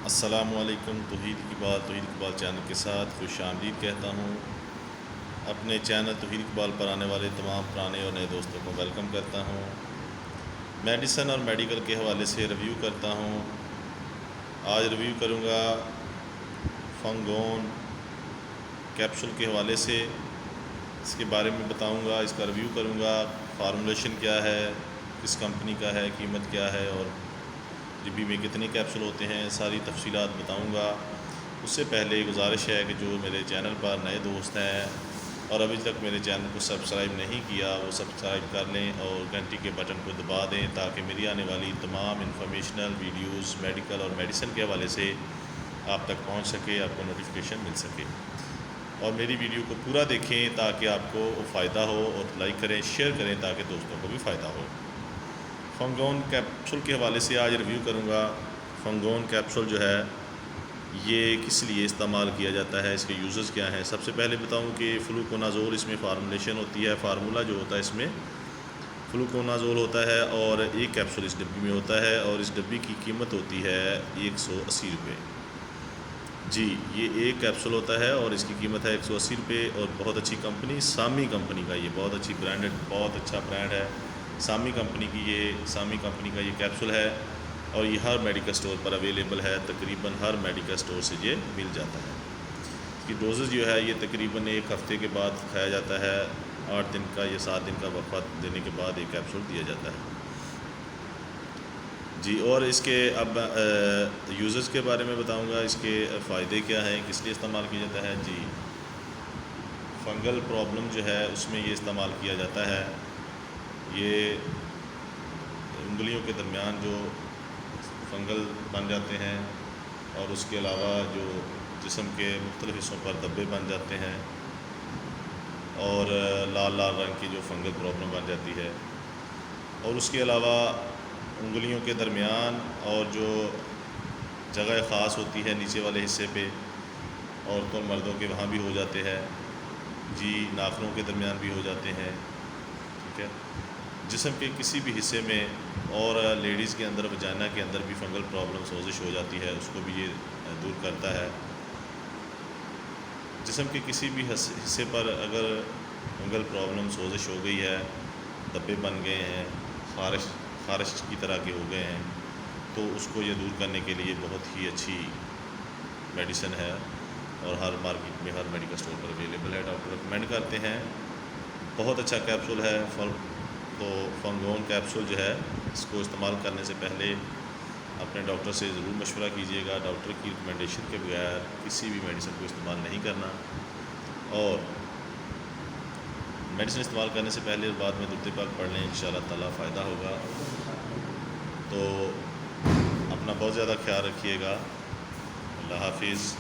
अस्सलामुअलैकुम। तौहीद इकबाल चैनल के साथ खुश आमदीद कहता हूँ। अपने चैनल तौहीद इकबाल पर आने वाले तमाम पुराने और नए दोस्तों को वेलकम करता हूँ। मेडिसन और मेडिकल के हवाले से रिव्यू करता हूँ। आज रिव्यू करूँगा फंगोन कैप्सूल के हवाले से, इसके बारे में बताऊँगा, इसका रिव्यू करूँगा। फार्मूलेशन क्या है, किस कंपनी का है, कीमत क्या है और डिब्बी में कितने कैप्सूल होते हैं, सारी तफसीलात बताऊंगा। उससे पहले गुजारिश है कि जो मेरे चैनल पर नए दोस्त हैं और अभी तक मेरे चैनल को सब्सक्राइब नहीं किया वो सब्सक्राइब कर लें और घंटी के बटन को दबा दें ताकि मेरी आने वाली तमाम इंफॉर्मेशनल वीडियोस मेडिकल और मेडिसिन के हवाले से आप तक पहुंच सके, आपको नोटिफिकेशन मिल सके। और मेरी वीडियो को पूरा देखें ताकि आपको फ़ायदा हो, और लाइक करें, शेयर करें ताकि दोस्तों को भी फ़ायदा हो। फंगोन कैप्सूल के हवाले से आज रिव्यू करूंगा। फंगोन कैप्सूल जो है ये किस लिए इस्तेमाल किया जाता है, इसके यूज़र्स क्या हैं। सबसे पहले बताऊं कि फ्लूकोनाज़ोल इसमें फार्मूलेशन होती है। फार्मूला जो होता है इसमें फ्लूकोनाज़ोल होता है और एक कैप्सूल इस डब्बी में होता है और इस डब्बी की कीमत होती है 180 रुपये। जी, ये एक कैप्सूल होता है और इसकी कीमत है 180 रुपये। और बहुत अच्छी कंपनी सामी कंपनी का, ये बहुत अच्छी ब्रांडेड, बहुत अच्छा ब्रांड है सामी कंपनी का ये कैप्सूल है और ये हर मेडिकल स्टोर पर अवेलेबल है। तकरीबन हर मेडिकल स्टोर से ये मिल जाता है। इसकी डोजेज़ जो है ये तकरीबन एक हफ़्ते के बाद खाया जाता है। 8 दिन का या 7 दिन का वक़्त देने के बाद एक कैप्सूल दिया जाता है जी। और इसके अब यूज़र्स के बारे में बताऊंगा, इसके फ़ायदे क्या हैं, किस लिए इस्तेमाल किया जाता है। जी, फंगल प्रॉब्लम जो है उसमें ये इस्तेमाल किया जाता है। ये उंगलियों के दरमियान जो फंगल बन जाते हैं और उसके अलावा जो जिस्म के मुख्तलिफ़ हिस्सों पर धब्बे बन जाते हैं और लाल लाल रंग की जो फंगल प्रॉब्लम बन जाती है, और उसके अलावा उंगलियों के दरमियान और जो जगह ख़ास होती है नीचे वाले हिस्से पे, औरतों और मर्दों के वहाँ भी हो जाते हैं जी। नाखूनों के दरमियान भी हो जाते हैं, ठीक है। जिस्म के किसी भी हिस्से में और लेडीज़ के अंदर, वजाना के अंदर भी फंगल प्रॉब्लम, सोजिश हो जाती है, उसको भी ये दूर करता है। जिस्म के किसी भी हिस्से पर अगर फंगल प्रॉब्लम, सोजिश हो गई है, धब्बे बन गए हैं, ख़ारिश की तरह के हो गए हैं, तो उसको ये दूर करने के लिए बहुत ही अच्छी मेडिसिन है और हर मार्केट में, हर मेडिकल स्टोर पर अवेलेबल है। डॉक्टर रिकमेंड करते हैं। बहुत अच्छा कैप्सूल है। तो फंगोन कैप्सूल जो है इसको इस्तेमाल करने से पहले अपने डॉक्टर से ज़रूर मशवरा कीजिएगा। डॉक्टर की रिकमेंडेशन के बगैर किसी भी मेडिसिन को इस्तेमाल नहीं करना, और मेडिसिन इस्तेमाल करने से पहले और बाद में दुरूद पाक पढ़ लें, इंशाअल्लाह ताला फ़ायदा होगा। तो अपना बहुत ज़्यादा ख्याल रखिएगा। अल्लाह हाफिज़।